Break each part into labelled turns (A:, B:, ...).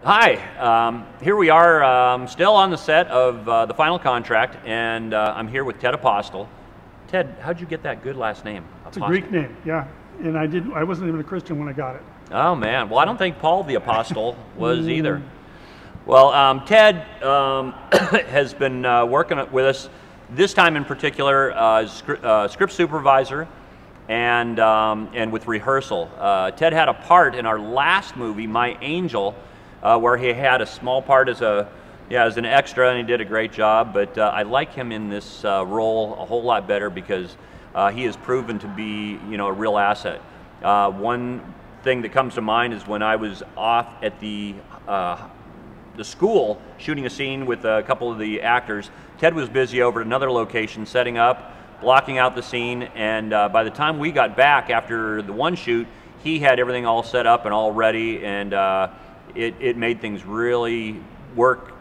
A: Hi, here we are still on the set of The Final Contract, and I'm here with Ted Apostol. Ted, how'd you get that good last name?
B: It's a Greek name, yeah. And I wasn't even a Christian when I got it.
A: Oh man, well I don't think Paul the Apostle was either. Well, Ted has been working with us, this time in particular, as script supervisor and with rehearsal. Ted had a part in our last movie, My Angel, where he had a small part as an extra, and he did a great job. But I like him in this role a whole lot better because he has proven to be, a real asset. One thing that comes to mind is when I was off at the school shooting a scene with a couple of the actors. Ted was busy over at another location setting up, blocking out the scene, and by the time we got back after the one shoot, he had everything all set up and all ready, and it made things really work,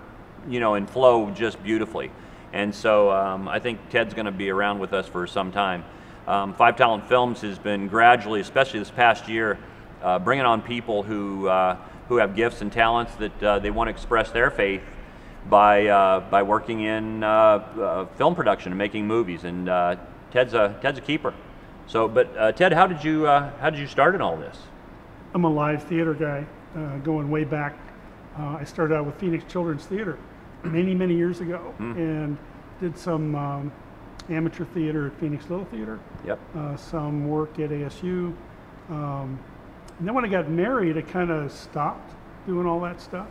A: and flow just beautifully. And so I think Ted's going to be around with us for some time. Five Talent Films has been gradually, especially this past year, bringing on people who have gifts and talents that they want to express their faith by working in film production and making movies. And Ted's a keeper. So, but Ted, how did you start in all this?
B: I'm a live theater guy, going way back. I started out with Phoenix Children's Theater many years ago, and did some amateur theater at Phoenix Little Theater.
A: Yep.
B: Some work at ASU. And then when I got married, I kind of stopped doing all that stuff.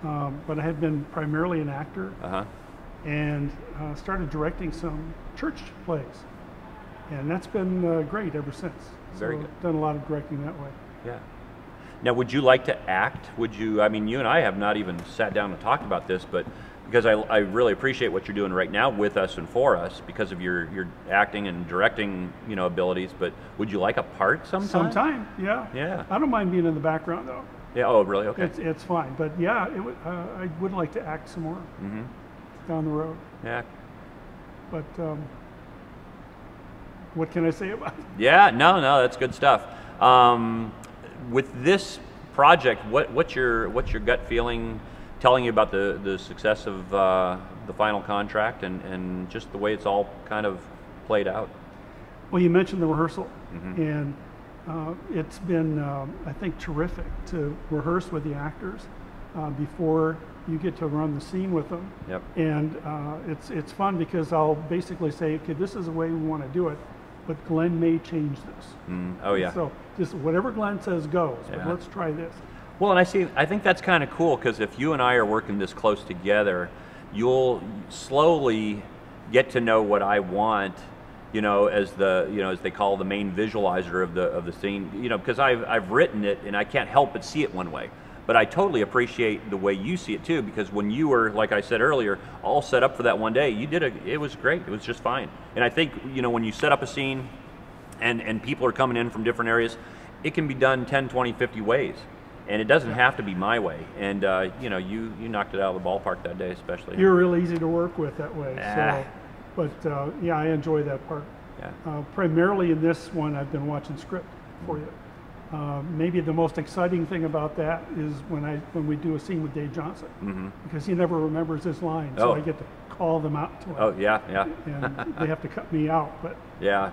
B: But I had been primarily an actor, and started directing some church plays. And that's been great ever since.
A: Very
B: so
A: good.
B: Done a lot of directing that way.
A: Yeah. Now, would you like to act? Would you, I mean, you and I have not even sat down and talked about this, but because I really appreciate what you're doing right now with us and for us because of your acting and directing, abilities, but would you like a part sometime?
B: Sometime, yeah.
A: Yeah.
B: I don't mind being in the background though.
A: Yeah, oh really? Okay.
B: It's fine, but yeah, I would like to act some more down the road.
A: Yeah.
B: But what can I say about it?
A: Yeah, no, that's good stuff. With this project, what's your gut feeling telling you about the success of The Final Contract and just the way it's all kind of played out?
B: Well, you mentioned the rehearsal, and it's been, I think, terrific to rehearse with the actors before you get to run the scene with them.
A: Yep.
B: And it's fun because I'll basically say, okay, this is the way we want to do it, but Glenn may change this.
A: Oh yeah.
B: So just whatever Glenn says goes, but let's try this.
A: Well, and I think that's kind of cool because if you and I are working this close together, you'll slowly get to know what I want, as as they call the main visualizer of the scene, because I've written it and I can't help but see it one way. But I totally appreciate the way you see it too, because when you were, like I said earlier, all set up for that one day, it was great. It was just fine. And I think, when you set up a scene and people are coming in from different areas, it can be done 10, 20, 50 ways. And it doesn't have to be my way. And you knocked it out of the ballpark that day, especially.
B: You're really easy to work with that way.
A: Ah.
B: So, but yeah, I enjoy that part.
A: Yeah.
B: Primarily in this one, I've been watching script for you. Maybe the most exciting thing about that is when we do a scene with Dave Johnson, because he never remembers his lines, so I get to call them out to him.
A: Oh yeah.
B: And they have to cut me out, but
A: yeah.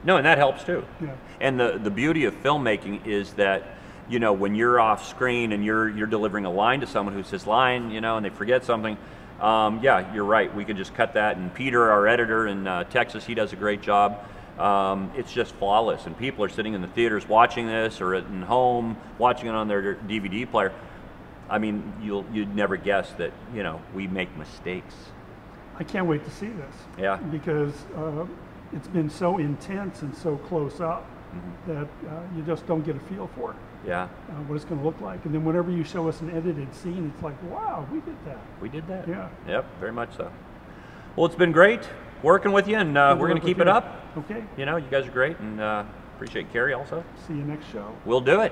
A: No, and that helps too.
B: Yeah.
A: And the beauty of filmmaking is that when you're off screen and you're delivering a line to someone who says line, and they forget something, yeah, you're right. We can just cut that. And Peter, our editor in Texas, he does a great job. It's just flawless, and people are sitting in the theaters watching this or at home watching it on their DVD player. I mean, you'd never guess that we make mistakes.
B: I can't wait to see this.
A: Yeah.
B: Because it's been so intense and so close up that you just don't get a feel for it.
A: Yeah.
B: What it's going to look like, and then whenever you show us an edited scene, it's like, wow, we did that.
A: We did that.
B: Yeah.
A: Yep. Very much so. Well, it's been great working with you, and we're going to keep it up.
B: Okay.
A: You guys are great, and appreciate Carrie also.
B: See you next show.
A: We'll do it.